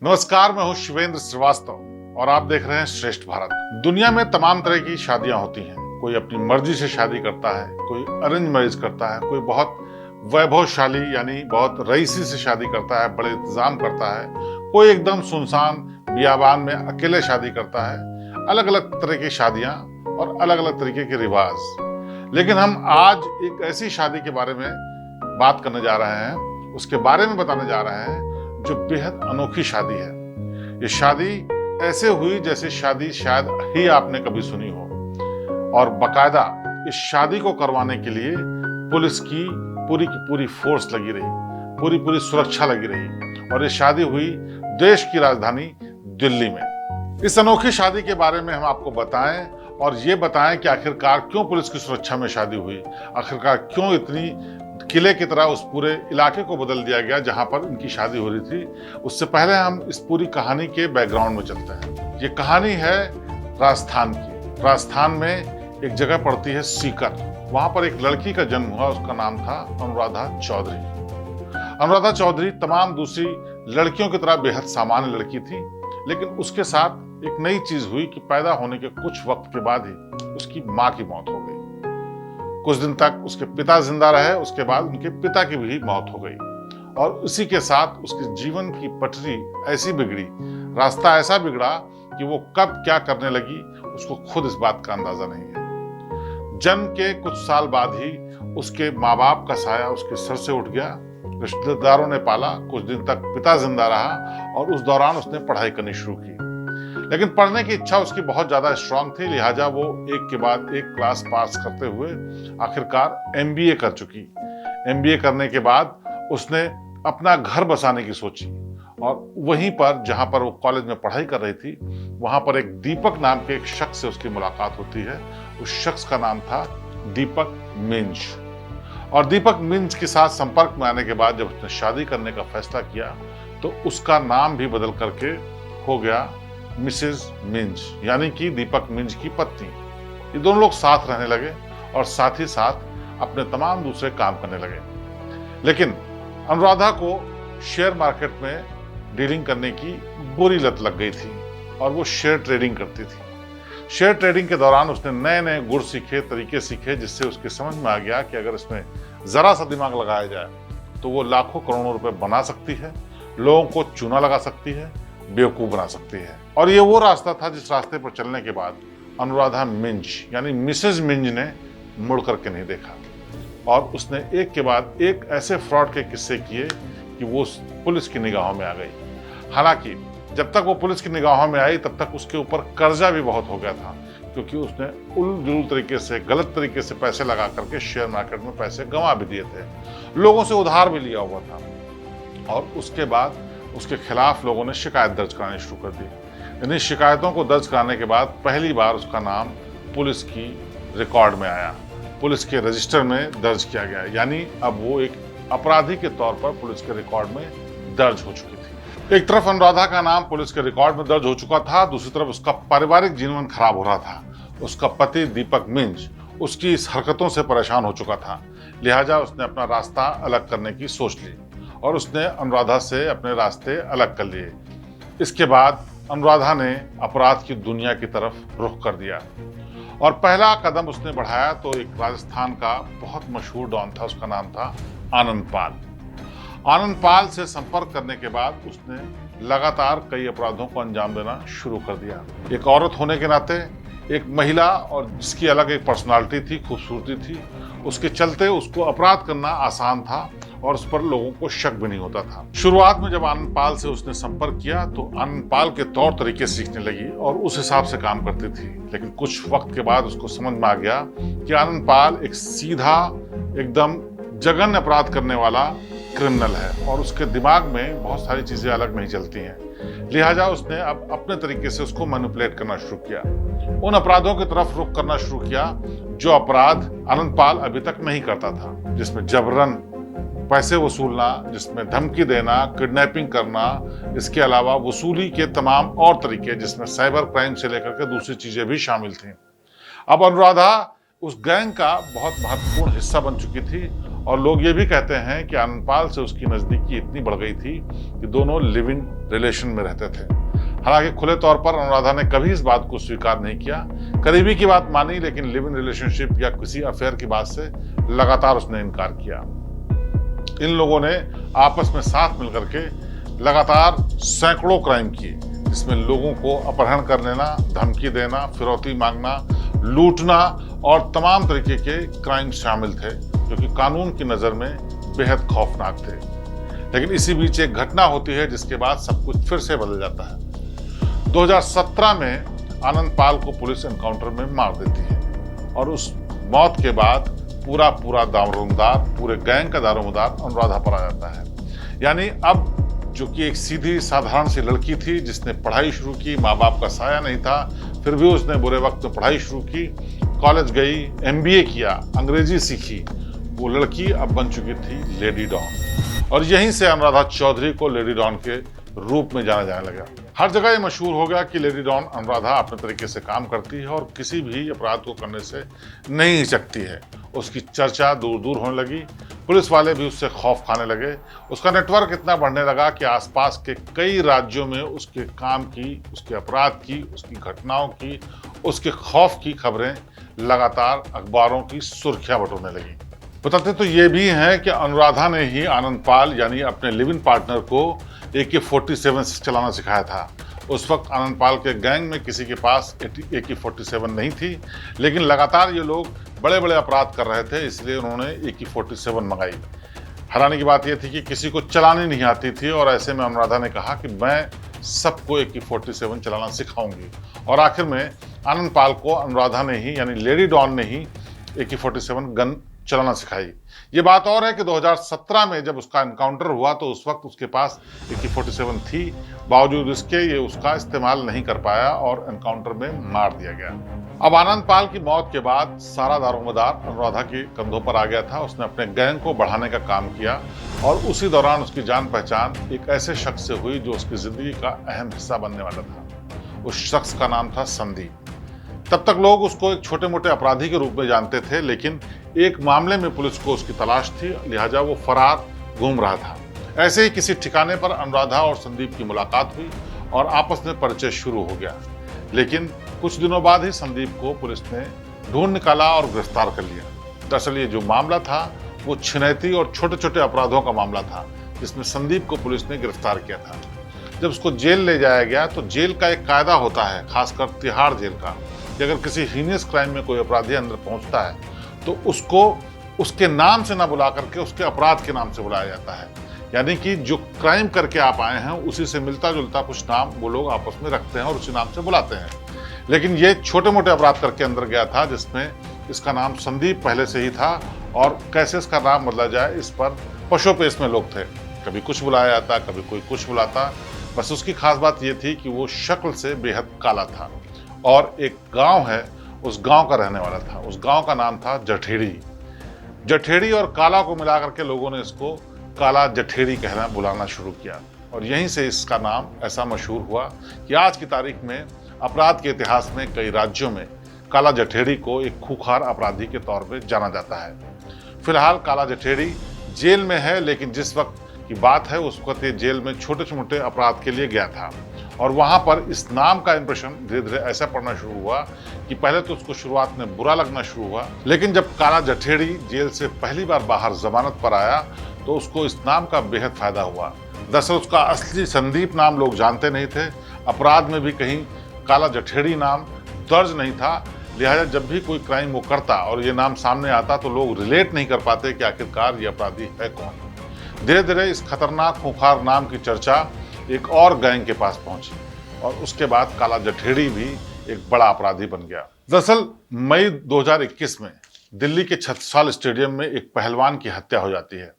नमस्कार, मैं हूं शिवेंद्र श्रीवास्तव और आप देख रहे हैं श्रेष्ठ भारत। दुनिया में तमाम तरह की शादियां होती हैं। कोई अपनी मर्जी से शादी करता है, कोई अरेंज मैरिज करता है, कोई बहुत वैभवशाली यानी बहुत रईसी से शादी करता है, बड़े इंतजाम करता है, कोई एकदम सुनसान बियाबान में अकेले शादी करता है। अलग अलग तरह की शादियां और अलग अलग तरीके के रिवाज। लेकिन हम आज एक ऐसी शादी के बारे में बात करने जा रहे हैं, उसके बारे में बताने जा रहे हैं जो बेहद अनोखी शादी है। ये शादी ऐसे हुई जैसे शादी शायद ही आपने कभी सुनी हो, और बकायदा इस शादी को करवाने के लिए पुलिस की पूरी फोर्स लगी रही, पूरी सुरक्षा लगी रही, और ये शादी हुई देश की राजधानी दिल्ली में। इस अनोखी शादी के बारे में हम आपको बताएं और ये बताएं कि आखिरकार क्यों पुलिस की सुरक्षा में शादी हुई, आखिरकार क्यों इतनी किले की तरह उस पूरे इलाके को बदल दिया गया जहां पर इनकी शादी हो रही थी। उससे पहले हम इस पूरी कहानी के बैकग्राउंड में चलते हैं। ये कहानी है राजस्थान की। राजस्थान में एक जगह पड़ती है सीकर। वहां पर एक लड़की का जन्म हुआ, उसका नाम था अनुराधा चौधरी। अनुराधा चौधरी तमाम दूसरी लड़कियों की तरह बेहद सामान्य लड़की थी, लेकिन उसके साथ एक नई चीज हुई कि पैदा होने के कुछ वक्त के बाद ही उसकी माँ की मौत हो गई। कुछ दिन तक उसके पिता जिंदा रहे, उसके बाद उनके पिता की भी मौत हो गई, और उसी के साथ उसके जीवन की पटरी ऐसी बिगड़ी, रास्ता ऐसा बिगड़ा कि वो कब क्या करने लगी उसको खुद इस बात का अंदाजा नहीं है। जन्म के कुछ साल बाद ही उसके माँ बाप का साया उसके सर से उठ गया। रिश्तेदारों ने पाला, कुछ दिन तक पिता जिंदा रहा और उस दौरान उसने पढ़ाई करनी शुरू की। लेकिन पढ़ने की इच्छा उसकी बहुत ज्यादा स्ट्रांग थी, लिहाजा वो एक के बाद एक क्लास पास करते हुए आखिरकार एमबीए कर चुकी। एमबीए करने के बाद उसने अपना घर बसाने की सोची, और वहीं पर जहां पर वो कॉलेज में पढ़ाई कर रही थी, वहां पर एक दीपक नाम के एक शख्स से उसकी मुलाकात होती है। उस शख्स का नाम था दीपक मिंज। और दीपक मिंज के साथ संपर्क में आने के बाद जब उसने शादी करने का फैसला किया तो उसका नाम भी बदल करके हो गया मिसेज मिंज, यानी कि दीपक मिंज की पत्नी। ये दोनों लोग साथ रहने लगे और साथ ही साथ अपने तमाम दूसरे काम करने लगे। लेकिन अनुराधा को शेयर मार्केट में डीलिंग करने की बुरी लत लग गई थी और वो शेयर ट्रेडिंग करती थी। शेयर ट्रेडिंग के दौरान उसने नए नए गुर सीखे, तरीके सीखे, जिससे उसके समझ में आ गया कि अगर इसमें जरा सा दिमाग लगाया जाए तो वो लाखों करोड़ों रुपए बना सकती है, लोगों को चूना लगा सकती है, बेवकूफ बना सकती है। और ये वो रास्ता था जिस रास्ते पर चलने के बाद अनुराधा मिंज यानी मिसेज मिंज ने मुड़ करके नहीं देखा, और उसने एक के बाद एक ऐसे फ्रॉड के किस्से किए कि वो पुलिस की निगाहों में आ गई। हालांकि जब तक वो पुलिस की निगाहों में आई तब तक उसके ऊपर कर्जा भी बहुत हो गया था, क्योंकि उसने उलझुल तरीके से, गलत तरीके से पैसे लगा करके शेयर मार्केट में पैसे गंवा भी दिए थे, लोगों से उधार भी लिया हुआ था। और उसके बाद उसके खिलाफ लोगों ने शिकायत दर्ज करानी शुरू कर दी। इन्हीं शिकायतों को दर्ज कराने के बाद पहली बार उसका नाम पुलिस की रिकॉर्ड में आया, पुलिस के रजिस्टर में दर्ज किया गया, यानी अब वो एक अपराधी के तौर पर पुलिस के रिकॉर्ड में दर्ज हो चुकी थी। एक तरफ अनुराधा का नाम पुलिस के रिकॉर्ड में दर्ज हो चुका था, दूसरी तरफ उसका पारिवारिक जीवन खराब हो रहा था। उसका पति दीपक मिंज उसकी इस हरकतों से परेशान हो चुका था, लिहाजा उसने अपना रास्ता अलग करने की सोच ली और उसने अनुराधा से अपने रास्ते अलग कर लिए। इसके बाद अनुराधा ने अपराध की दुनिया की तरफ रुख कर दिया और पहला कदम उसने बढ़ाया तो एक राजस्थान का बहुत मशहूर डॉन था, उसका नाम था आनंद पाल। आनंद पाल से संपर्क करने के बाद उसने लगातार कई अपराधों को अंजाम देना शुरू कर दिया। एक औरत होने के नाते, एक महिला और जिसकी अलग एक पर्सनालिटी थी, खूबसूरती थी, उसके चलते उसको अपराध करना आसान था और उस पर लोगों को शक भी नहीं होता था। शुरुआत में जब आनंद पाल से उसने संपर्क किया तो आनंद पाल के तौर तरीके सीखने लगी और उस हिसाब से काम करती थी। लेकिन कुछ वक्त के बाद उसको समझ में आ गया कि आनंद पाल एक सीधा, एकदम जघन्य अपराध करने वाला क्रिमिनल है और उसके दिमाग में बहुत सारी चीजें अलग नहीं चलती हैं। लिहाजा उसने अब अपने तरीके से उसको मैनिपुलेट करना शुरू किया, उन अपराधों की तरफ रुख करना शुरू किया जो अपराध आनंद पाल अभी तक नहीं करता था, जिसमें जबरन पैसे वसूलना, जिसमें धमकी देना, किडनैपिंग करना, इसके अलावा वसूली के तमाम और तरीके, जिसमें साइबर क्राइम से लेकर के दूसरी चीजें भी शामिल थीं। अब अनुराधा उस गैंग का बहुत महत्वपूर्ण हिस्सा बन चुकी थी और लोग ये भी कहते हैं कि आनंदपाल से उसकी नजदीकी इतनी बढ़ गई थी कि दोनों लिव इन रिलेशन में रहते थे। हालांकि खुले तौर पर अनुराधा ने कभी इस बात को स्वीकार नहीं किया, करीबी की बात मानी, लेकिन लिव इन रिलेशनशिप या किसी अफेयर की बात से लगातार उसने इनकार किया। इन लोगों ने आपस में साथ मिलकर के लगातार सैकड़ों क्राइम किए, जिसमें लोगों को अपहरण कर लेना, धमकी देना, फिरौती मांगना, लूटना और तमाम तरीके के क्राइम शामिल थे, जो कि कानून की नज़र में बेहद खौफनाक थे। लेकिन इसी बीच एक घटना होती है जिसके बाद सब कुछ फिर से बदल जाता है। 2017 में आनंदपाल को पुलिस एनकाउंटर में मार देती है और उस मौत के बाद पूरा दारोमदार, पूरे गैंग का दारोमदार अनुराधा पर आ जाता है। यानी अब जो कि एक सीधी साधारण सी लड़की थी जिसने पढ़ाई शुरू की, माँ बाप का साया नहीं था, फिर भी उसने बुरे वक्त में पढ़ाई शुरू की, कॉलेज गई, MBA किया, अंग्रेजी सीखी, वो लड़की अब बन चुकी थी लेडी डॉन। और यहीं से अनुराधा चौधरी को लेडी डॉन के रूप में जाना जाने लगा। हर जगह ये मशहूर हो गया कि लेडी डॉन अनुराधा अपने तरीके से काम करती है और किसी भी अपराध को करने से नहीं हिचकती है। उसकी चर्चा दूर दूर होने लगी, पुलिस वाले भी उससे खौफ खाने लगे। उसका नेटवर्क इतना बढ़ने लगा कि आसपास के कई राज्यों में उसके काम की, उसके अपराध की, उसकी घटनाओं की, उसके खौफ की खबरें लगातार अखबारों की सुर्खियां बटोरने लगी। बताते तो ये भी हैं कि अनुराधा ने ही आनंदपाल यानी अपने लिव इन पार्टनर को AK-47 चलाना सिखाया था। उस वक्त आनंदपाल के गैंग में किसी के पास AK-47 नहीं थी, लेकिन लगातार ये लोग बड़े बड़े अपराध कर रहे थे, इसलिए उन्होंने AK-47 मंगाई। हैरानी की बात यह थी कि किसी को चलानी नहीं आती थी और ऐसे में अनुराधा ने कहा कि मैं सबको AK-47 चलाना सिखाऊंगी। और आखिर में आनंदपाल को अनुराधा ने ही यानी लेडी डॉन ने ही AK-47 गन चलाना सिखाई। ये बात और है कि 2017 में जब उसका एनकाउंटर हुआ तो उस वक्त उसके पास AK-47 थी, बावजूद इसके ये उसका इस्तेमाल नहीं कर पाया और एनकाउंटर में मार दिया गया। अब आनंदपाल की मौत के बाद सारा दारोमदार अनुराधा के कंधों पर आ गया था। उसने अपने गैंग को बढ़ाने का काम किया और उसी दौरान उसकी जान पहचान एक ऐसे शख्स से हुई जो उसकी जिंदगी का अहम हिस्सा बनने वाला था। उस शख्स का नाम था संदीप। तब तक लोग उसको एक छोटे मोटे अपराधी के रूप में जानते थे, लेकिन एक मामले में पुलिस को उसकी तलाश थी, लिहाजा वो फरार घूम रहा था। ऐसे ही किसी ठिकाने पर अनुराधा और संदीप की मुलाकात हुई और आपस में परिचय शुरू हो गया। लेकिन कुछ दिनों बाद ही संदीप को पुलिस ने ढूंढ निकाला और गिरफ्तार कर लिया। दरअसल ये जो मामला था वो छिनैती और छोटे छोटे अपराधों का मामला था, जिसमें संदीप को पुलिस ने गिरफ्तार किया था। जब उसको जेल ले जाया गया तो जेल का एक कायदा होता है, खासकर तिहाड़ जेल का, कि अगर किसी हीनियस क्राइम में कोई अपराधी अंदर पहुंचता है तो उसको उसके नाम से ना बुला करके उसके अपराध के नाम से बुलाया जाता है। यानी कि जो क्राइम करके आप आए हैं उसी से मिलता जुलता कुछ नाम वो लोग आपस में रखते हैं और उसी नाम से बुलाते हैं। लेकिन ये छोटे मोटे अपराध करके अंदर गया था, जिसमें इसका नाम संदीप पहले से ही था और कैसे इसका नाम बदला जाए इस पर पशोपेश में लोग थे। कभी कुछ बुलाया जाता, कभी कोई कुछ बुलाता। बस उसकी खास बात ये थी कि वो शक्ल से बेहद काला था और एक गांव है, उस गांव का रहने वाला था। उस गांव का नाम था जठेड़ी। जठेड़ी और काला को मिलाकर के लोगों ने इसको काला जठेड़ी कहना बुलाना शुरू किया और यहीं से इसका नाम ऐसा मशहूर हुआ कि आज की तारीख में अपराध के इतिहास में कई राज्यों में काला जठेड़ी को एक खूंखार अपराधी के तौर पे जाना जाता है। फिलहाल काला जठेड़ी जेल में है, लेकिन जिस वक्त की बात है उस वक्त ये जेल में छोटे मोटे अपराध के लिए गया था और वहां पर इस नाम का इंप्रेशन धीरे धीरे ऐसा पड़ना शुरू हुआ कि पहले तो उसको शुरुआत में बुरा लगना शुरू हुआ, लेकिन जब काला जठेड़ी जेल से पहली बार बाहर जमानत पर आया तो उसको इस नाम का बेहद फायदा हुआ। दरअसल उसका असली संदीप नाम लोग जानते नहीं थे, अपराध में भी कहीं काला जठेड़ी नाम दर्ज नहीं था, लिहाजा जब भी कोई क्राइम वो करता और ये नाम सामने आता तो लोग रिलेट नहीं कर पाते कि आखिरकार ये अपराधी है कौन। धीरे धीरे इस खतरनाक खूंखार नाम की चर्चा एक और गैंग के पास पहुंची और उसके बाद काला जठेड़ी भी एक बड़ा अपराधी बन गया। दरअसल मई 2021 में दिल्ली के छत्रसाल स्टेडियम में एक पहलवान की हत्या हो जाती है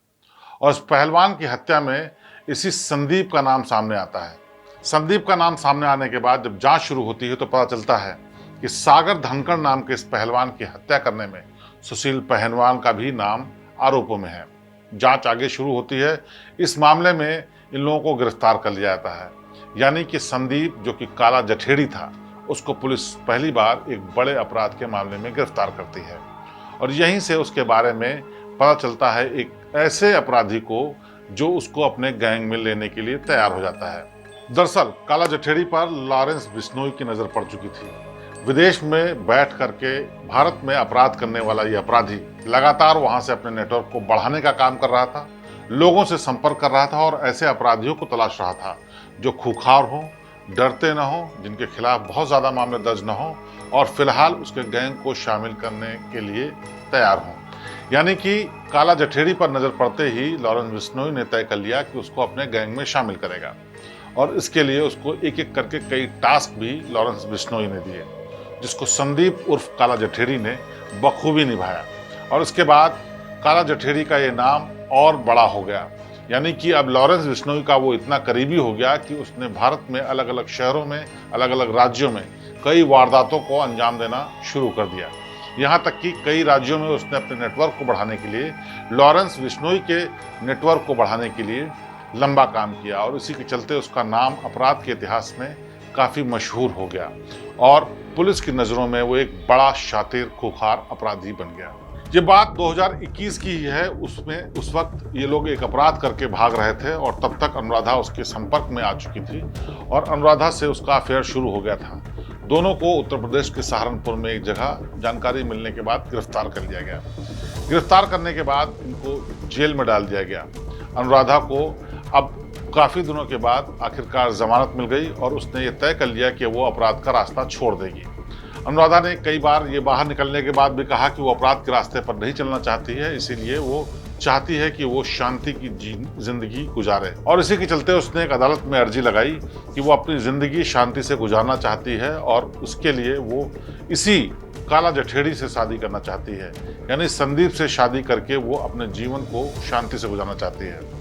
और उस पहलवान की हत्या में इसी संदीप का नाम सामने आता है। संदीप का नाम सामने आने के बाद जब जांच शुरू होती है तो पता चलता है कि सागर धनखड़ नाम के इस पहलवान की हत्या करने में सुशील पहलवान का भी नाम आरोपों में है। जांच आगे शुरू होती है। इस मामले में इन लोगों को गिरफ्तार कर लिया जाता है, यानी कि संदीप जो कि काला जठेड़ी था उसको पुलिस पहली बार एक बड़े अपराध के मामले में गिरफ्तार करती है और यहीं से उसके बारे में पता चलता है एक ऐसे अपराधी को जो उसको अपने गैंग में लेने के लिए तैयार हो जाता है। दरअसल काला जठेरी पर लॉरेंस बिश्नोई की नजर पड़ चुकी थी। विदेश में बैठ करके भारत में अपराध करने वाला ये अपराधी लगातार वहां से अपने नेटवर्क को बढ़ाने का काम कर रहा था, लोगों से संपर्क कर रहा था और ऐसे अपराधियों को तलाश रहा था जो खूंखार हो, डरते ना हो, जिनके खिलाफ बहुत ज्यादा मामले दर्ज न हो और फिलहाल उसके गैंग को शामिल करने के लिए तैयार हों। यानी कि काला जठेरी पर नजर पड़ते ही लॉरेंस बिश्नोई ने तय कर लिया कि उसको अपने गैंग में शामिल करेगा और इसके लिए उसको एक एक करके कई टास्क भी लॉरेंस बिश्नोई ने दिए, जिसको संदीप उर्फ काला जठेरी ने बखूबी निभाया। और इसके बाद काला जठेरी का ये नाम और बड़ा हो गया, यानी कि अब लॉरेंस बिश्नोई का वो इतना करीबी हो गया कि उसने भारत में अलग अलग शहरों में, अलग अलग राज्यों में कई वारदातों को अंजाम देना शुरू कर दिया। यहाँ तक कि कई राज्यों में उसने अपने नेटवर्क को बढ़ाने के लिए, लॉरेंस बिश्नोई के नेटवर्क को बढ़ाने के लिए लंबा काम किया और इसी के चलते उसका नाम अपराध के इतिहास में काफ़ी मशहूर हो गया और पुलिस की नज़रों में वो एक बड़ा शातिर खूंखार अपराधी बन गया। ये बात 2021 की ही है। उसमें उस वक्त ये लोग एक अपराध करके भाग रहे थे और तब तक अनुराधा उसके संपर्क में आ चुकी थी और अनुराधा से उसका अफेयर शुरू हो गया था। दोनों को उत्तर प्रदेश के सहारनपुर में एक जगह जानकारी मिलने के बाद गिरफ्तार कर लिया गया। गिरफ्तार करने के बाद इनको जेल में डाल दिया गया। अनुराधा को अब काफ़ी दिनों के बाद आखिरकार जमानत मिल गई और उसने ये तय कर लिया कि वो अपराध का रास्ता छोड़ देगी। अनुराधा ने कई बार ये बाहर निकलने के बाद भी कहा कि वो अपराध के रास्ते पर नहीं चलना चाहती है, इसीलिए वो चाहती है कि वो शांति की जिंदगी गुजारे और इसी के चलते उसने एक अदालत में अर्जी लगाई कि वो अपनी जिंदगी शांति से गुजारना चाहती है और उसके लिए वो इसी काला जठेरी से शादी करना चाहती है, यानी संदीप से शादी करके वो अपने जीवन को शांति से गुजारना चाहती है।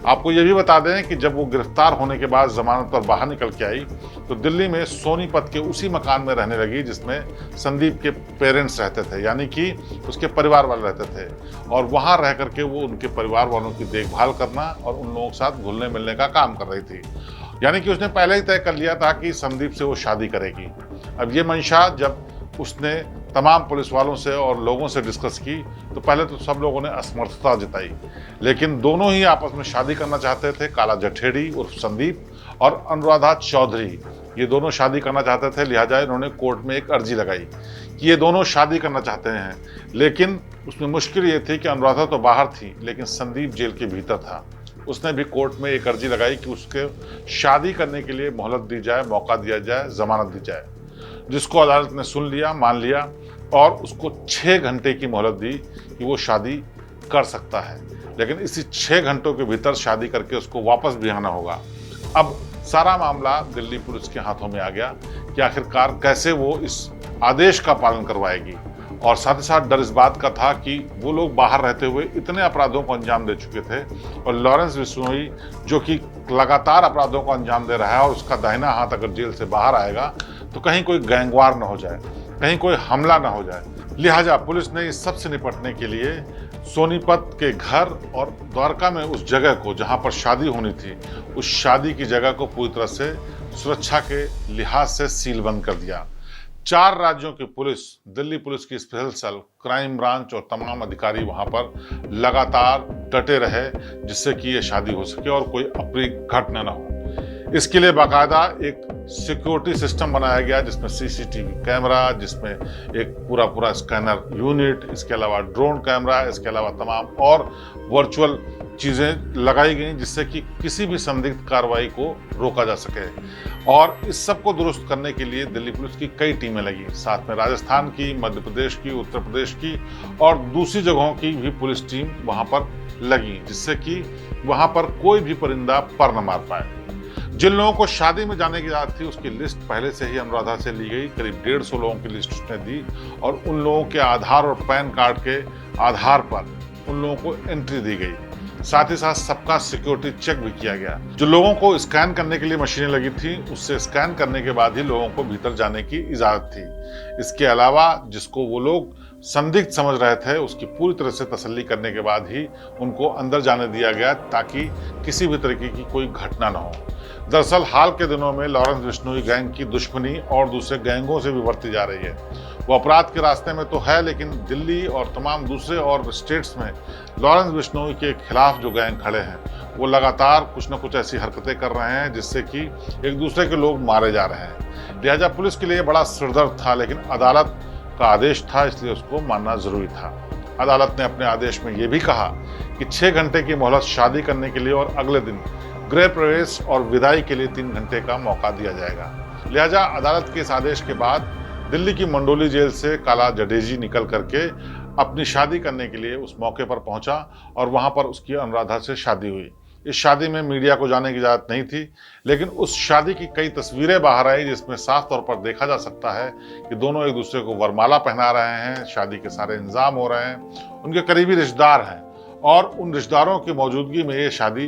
आपको ये भी बता दें कि जब वो गिरफ्तार होने के बाद जमानत पर बाहर निकल के आई तो दिल्ली में सोनीपत के उसी मकान में रहने लगी जिसमें संदीप के पेरेंट्स रहते थे, यानी कि उसके परिवार वाले रहते थे और वहाँ रह करके वो उनके परिवार वालों की देखभाल करना और उन लोगों के साथ घुलने मिलने का काम कर रही थी। यानी कि उसने पहले ही तय कर लिया था कि संदीप से वो शादी करेगी। अब ये मंशा जब उसने तमाम पुलिस वालों से और लोगों से डिस्कस की तो पहले तो सब लोगों ने असमर्थता जताई, लेकिन दोनों ही आपस में शादी करना चाहते थे। काला जठेरी उर्फ संदीप और अनुराधा चौधरी, ये दोनों शादी करना चाहते थे। लिहाजा इन्होंने कोर्ट में एक अर्जी लगाई कि ये दोनों शादी करना चाहते हैं, लेकिन उसमें मुश्किल ये थी कि अनुराधा तो बाहर थी लेकिन संदीप जेल के भीतर था। उसने भी कोर्ट में एक अर्जी लगाई कि उसके शादी करने के लिए मोहलत दी जाए, मौका दिया जाए, जमानत दी जाए, जिसको अदालत ने सुन लिया, मान लिया और उसको 6 घंटे की मोहलत दी कि वो शादी कर सकता है, लेकिन इसी 6 घंटों के भीतर शादी करके उसको वापस भी आना होगा। अब सारा मामला दिल्ली पुलिस के हाथों में आ गया कि आखिरकार कैसे वो इस आदेश का पालन करवाएगी और साथ ही साथ डर इस बात का था कि वो लोग बाहर रहते हुए इतने अपराधों को अंजाम दे चुके थे और लॉरेंस बिश्नोई जो कि लगातार अपराधों को अंजाम दे रहा है और उसका दाहिना हाथ अगर जेल से बाहर आएगा तो कहीं कोई गैंगवार न हो जाए, कहीं कोई हमला न हो जाए। लिहाजा पुलिस ने इस सब से निपटने के लिए सोनीपत के घर और द्वारका में उस जगह को जहां पर शादी होनी थी, उस शादी की जगह को पूरी तरह से सुरक्षा के लिहाज से सीलबंद कर दिया। 4 राज्यों की पुलिस, दिल्ली पुलिस की स्पेशल सेल, क्राइम ब्रांच और तमाम अधिकारी वहां पर लगातार डटे रहे जिससे कि ये शादी हो सके और कोई अप्रिय घटना न हो। इसके लिए बाकायदा एक सिक्योरिटी सिस्टम बनाया गया जिसमें सीसीटीवी कैमरा, जिसमें एक पूरा स्कैनर यूनिट, इसके अलावा ड्रोन कैमरा, इसके अलावा तमाम और वर्चुअल चीज़ें लगाई गई जिससे कि किसी भी संदिग्ध कार्रवाई को रोका जा सके। और इस सब को दुरुस्त करने के लिए दिल्ली पुलिस की कई टीमें लगी, साथ में राजस्थान की, मध्य प्रदेश की, उत्तर प्रदेश की और दूसरी जगहों की भी पुलिस टीम वहां पर लगी, जिससे कि वहां पर कोई भी परिंदा पर न मार पाए। जिन लोगों को शादी में जाने की इजाजत थी उसकी लिस्ट पहले से ही अनुराधा से ली गई। करीब 150 लोगों की लिस्ट उसने दी और उन लोगों के आधार और पैन कार्ड के आधार पर उन लोगों को एंट्री दी गई। साथ ही साथ सबका सिक्योरिटी चेक भी किया गया। जो लोगों को स्कैन करने के लिए मशीनें लगी थी उससे स्कैन करने के बाद ही लोगों को भीतर जाने की इजाजत थी। इसके अलावा जिसको वो लोग संदिग्ध समझ रहे थे, उसकी पूरी तरह से तसल्ली करने के बाद ही उनको अंदर जाने दिया गया ताकि किसी भी तरीके की कोई घटना न हो। दरअसल हाल के दिनों में लॉरेंस बिश्नोई गैंग की दुश्मनी और दूसरे गैंगों से भी बढ़ती जा रही है। वो अपराध के रास्ते में तो है, लेकिन दिल्ली और तमाम दूसरे और स्टेट्स में लॉरेंस बिश्नोई के खिलाफ जो गैंग खड़े हैं वो लगातार कुछ न कुछ ऐसी हरकतें कर रहे हैं जिससे कि एक दूसरे के लोग मारे जा रहे हैं। लिहाजा पुलिस के लिए बड़ा सिरदर्द था, लेकिन अदालत का आदेश था, इसलिए उसको मानना जरूरी था। अदालत ने अपने आदेश में यह भी कहा कि 6 घंटे की मोहलत शादी करने के लिए और अगले दिन गृह प्रवेश और विदाई के लिए 3 घंटे का मौका दिया जाएगा। लिहाजा अदालत के इस आदेश के बाद दिल्ली की मंडोली जेल से काला जडेजी निकल करके अपनी शादी करने के लिए उस मौके पर पहुंचा और वहां पर उसकी अनुराधा से शादी हुई। इस शादी में मीडिया को जाने की इजाजत नहीं थी, लेकिन उस शादी की कई तस्वीरें बाहर आई जिसमें साफ तौर पर देखा जा सकता है कि दोनों एक दूसरे को वरमाला पहना रहे हैं, शादी के सारे इंतजाम हो रहे हैं, उनके करीबी रिश्तेदार हैं और उन रिश्तेदारों की मौजूदगी में ये शादी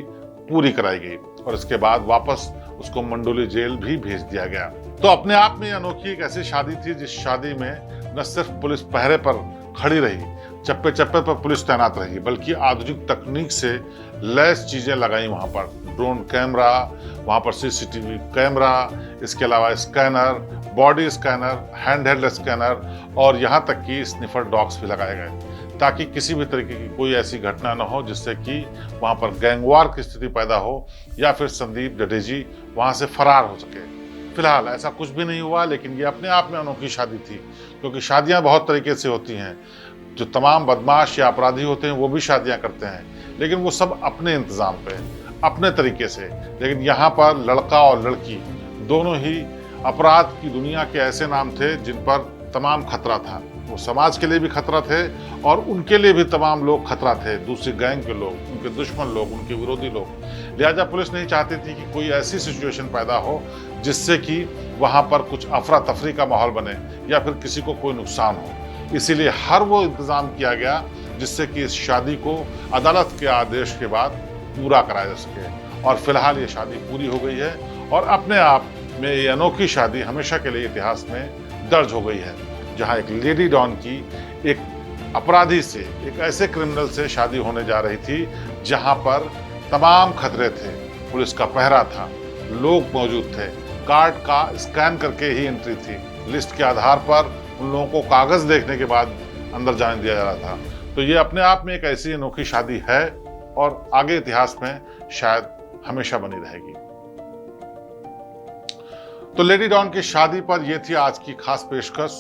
पूरी कराई गई और इसके बाद वापस उसको मंडोली जेल भी भेज दिया गया। तो अपने आप में अनोखी एक ऐसी शादी थी जिस शादी में न सिर्फ पुलिस पहरे पर खड़ी रही, चप्पे चप्पे पर पुलिस तैनात रही, बल्कि आधुनिक तकनीक से लैस चीजें लगाई वहां पर, ड्रोन कैमरा, वहां पर सीसीटीवी कैमरा, इसके अलावा scanner, body scanner, handheld scanner और यहाँ तक कि स्निफर डॉग्स भी लगाए गए ताकि किसी भी तरीके की कोई ऐसी घटना न हो जिससे कि वहां पर गैंगवार की स्थिति पैदा हो या फिर संदीप जडेजी वहां से फरार हो सके। फिलहाल ऐसा कुछ भी नहीं हुआ, लेकिन ये अपने आप में अनोखी शादी थी, क्योंकि शादियां बहुत तरीके से होती हैं। जो तमाम बदमाश या अपराधी होते हैं वो भी शादियां करते हैं, लेकिन वो सब अपने इंतजाम पे, अपने तरीके से। लेकिन यहाँ पर लड़का और लड़की दोनों ही अपराध की दुनिया के ऐसे नाम थे जिन पर तमाम खतरा था। वो समाज के लिए भी खतरा थे और उनके लिए भी तमाम लोग खतरा थे, दूसरी गैंग के लोग, उनके दुश्मन लोग, उनके विरोधी लोग। लिहाजा पुलिस नहीं चाहती थी कि कोई ऐसी सिचुएशन पैदा हो जिससे कि वहाँ पर कुछ अफरा तफरी का माहौल बने या फिर किसी को कोई नुकसान हो। इसीलिए हर वो इंतजाम किया गया जिससे कि इस शादी को अदालत के आदेश के बाद पूरा कराया जा सके। और फिलहाल ये शादी पूरी हो गई है और अपने आप में ये अनोखी शादी हमेशा के लिए इतिहास में दर्ज हो गई है, जहां एक लेडी डॉन की एक अपराधी से, एक ऐसे क्रिमिनल से शादी होने जा रही थी जहां पर तमाम खतरे थे, पुलिस का पहरा था, लोग मौजूद थे, कार्ड का स्कैन करके ही एंट्री थी, लिस्ट के आधार पर उन लोगों को कागज देखने के बाद अंदर जाने दिया जा रहा था। तो ये अपने आप में एक ऐसी अनोखी शादी है और आगे इतिहास में शायद हमेशा बनी रहेगी। तो लेडी डॉन की शादी पर यह थी आज की खास पेशकश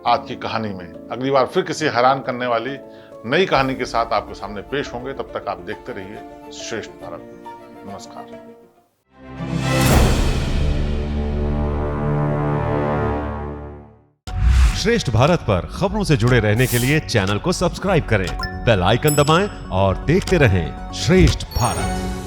आज की कहानी में। अगली बार फिर किसी हैरान करने वाली नई कहानी के साथ आपके सामने पेश होंगे। तब तक आप देखते रहिए श्रेष्ठ भारत। नमस्कार। श्रेष्ठ भारत पर खबरों से जुड़े रहने के लिए चैनल को सब्सक्राइब करें, बेल आइकन दबाएं और देखते रहें श्रेष्ठ भारत।